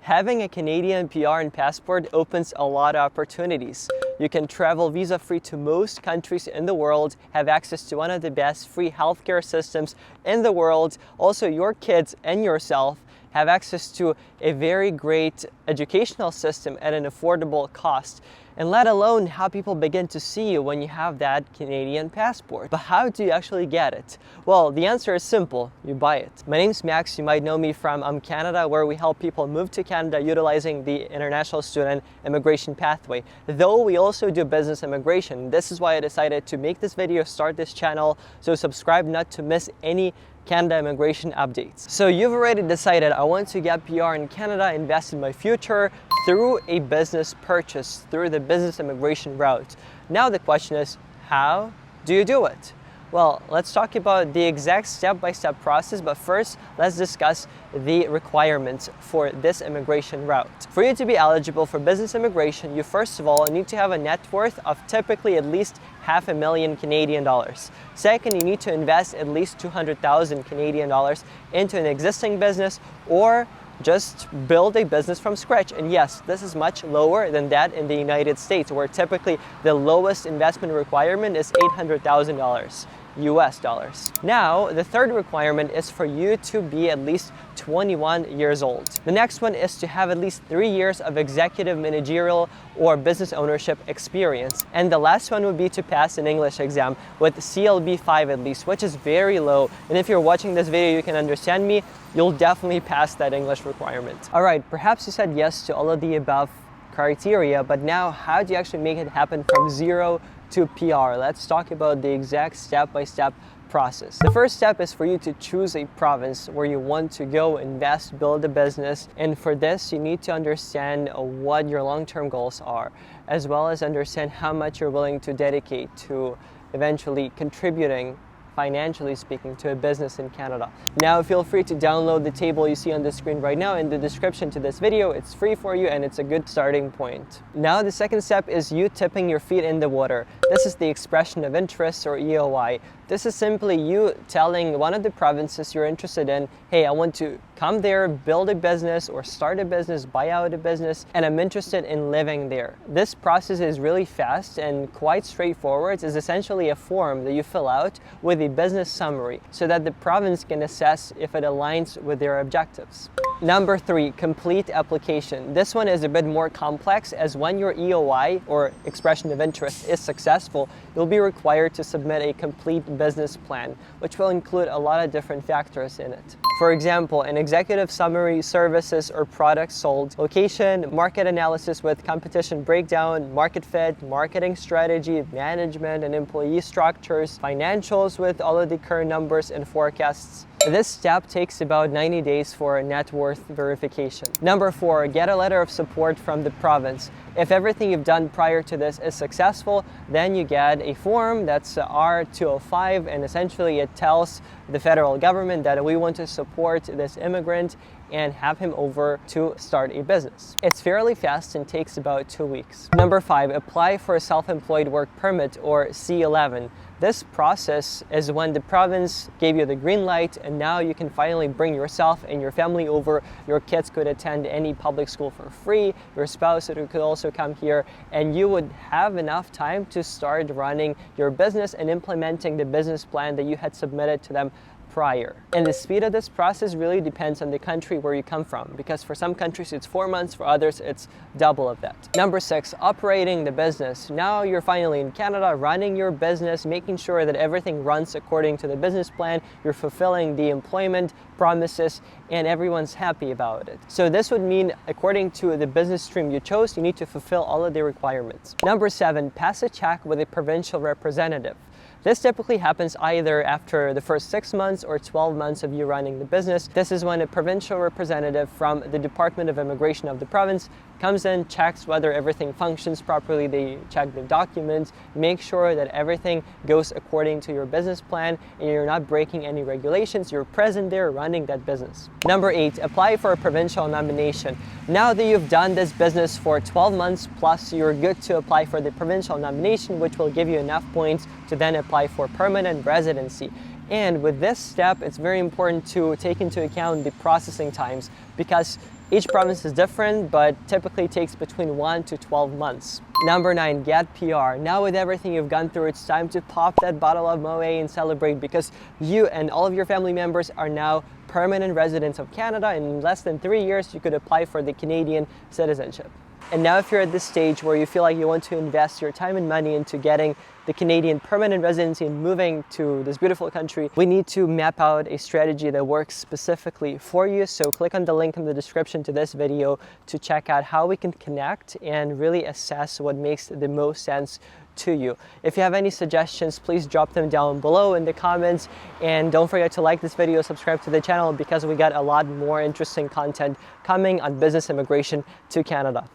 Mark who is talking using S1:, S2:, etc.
S1: Having a Canadian PR and passport opens a lot of opportunities. You can travel visa-free to most countries in the world, have access to one of the best free healthcare systems in the world. Also, your kids and yourself have access to a very great educational system at an affordable cost. And let alone how people begin to see you when you have that Canadian passport. But how do you actually get it? Well, the answer is simple, you buy it. My name's Max, you might know me from Canada, where we help people move to Canada utilizing the International Student Immigration Pathway. Though we also do business immigration. This is why I decided to make this video, start this channel, so subscribe not to miss any Canada immigration updates. So you've already decided I want to get PR in Canada, invest in my future through a business purchase, through the business immigration route. Now the question is, how do you do it? Well, let's talk about the exact step-by-step process, but first, let's discuss the requirements for this immigration route. For you to be eligible for business immigration, you first of all need to have a net worth of typically at least $500,000 Canadian dollars. Second, you need to invest at least 200,000 Canadian dollars into an existing business or just build a business from scratch. And yes, this is much lower than that in the United States, where typically the lowest investment requirement is $800,000 US dollars. Now, the third requirement is for you to be at least 21 years old. The next one is to have at least 3 years of executive, managerial, or business ownership experience. And the last one would be to pass an English exam with CLB 5 at least, which is very low. And if you're watching this video, you can understand me, you'll definitely pass that English requirement. All right, perhaps you said yes to all of the above criteria, but now how do you actually make it happen from zero to PR? Let's talk about the exact step-by-step process. The first step is for you to choose a province where you want to go invest, build a business. And for this, you need to understand what your long-term goals are, as well as understand how much you're willing to dedicate to eventually contributing, financially speaking, to a business in Canada. Now feel free to download the table you see on the screen right now in the description to this video. It's free for you and it's a good starting point. Now the second step is you tipping your feet in the water. This is the expression of interest, or EOI. This is simply you telling one of the provinces you're interested in, hey, I want to come there, build a business or start a business, buy out a business, and I'm interested in living there. This process is really fast and quite straightforward. It's essentially a form that you fill out with a business summary so that the province can assess if it aligns with their objectives. Number 3, complete application. This one is a bit more complex, as when your EOI, or expression of interest, is successful, you'll be required to submit a complete business plan, which will include a lot of different factors in it. For example, an executive summary, services or products sold, location, market analysis with competition breakdown, market fit, marketing strategy, management and employee structures, financials with all of the current numbers and forecasts. This step takes about 90 days for net worth verification. Number 4, get a letter of support from the province. If everything you've done prior to this is successful, then you get a form that's R205, and essentially it tells the federal government that we want to support this immigrant and have him over to start a business. It's fairly fast and takes about 2 weeks. Number 5, apply for a self-employed work permit, or C11. This process is when the province gave you the green light and now you can finally bring yourself and your family over. Your kids could attend any public school for free, your spouse could also come here, and you would have enough time to start running your business and implementing the business plan that you had submitted to them prior. And the speed of this process really depends on the country where you come from, because for some countries it's 4 months, for others it's double of that. Number 6, operating the business. Now you're finally in Canada, running your business, making sure that everything runs according to the business plan, you're fulfilling the employment promises, and everyone's happy about it. So this would mean, according to the business stream you chose, you need to fulfill all of the requirements. Number 7, pass a check with a provincial representative. This typically happens either after the first 6 months or 12 months of you running the business. This is when a provincial representative from the Department of Immigration of the province comes in, checks whether everything functions properly, they check the documents, make sure that everything goes according to your business plan and you're not breaking any regulations, you're present there running that business. Number 8, apply for a provincial nomination. Now that you've done this business for 12 months plus, you're good to apply for the provincial nomination, which will give you enough points to then apply for permanent residency. And with this step, it's very important to take into account the processing times, because Each province is different, but typically takes between 1 to 12 months. Number 9, get PR. Now with everything you've gone through, it's time to pop that bottle of Moët and celebrate, because you and all of your family members are now permanent residents of Canada. In less than 3 years, you could apply for the Canadian citizenship. And now if you're at this stage where you feel like you want to invest your time and money into getting the Canadian permanent residency and moving to this beautiful country, we need to map out a strategy that works specifically for you. So click on the link in the description to this video to check out how we can connect and really assess what makes the most sense to you. If you have any suggestions, please drop them down below in the comments, and don't forget to like this video, subscribe to the channel, because we got a lot more interesting content coming on business immigration to Canada.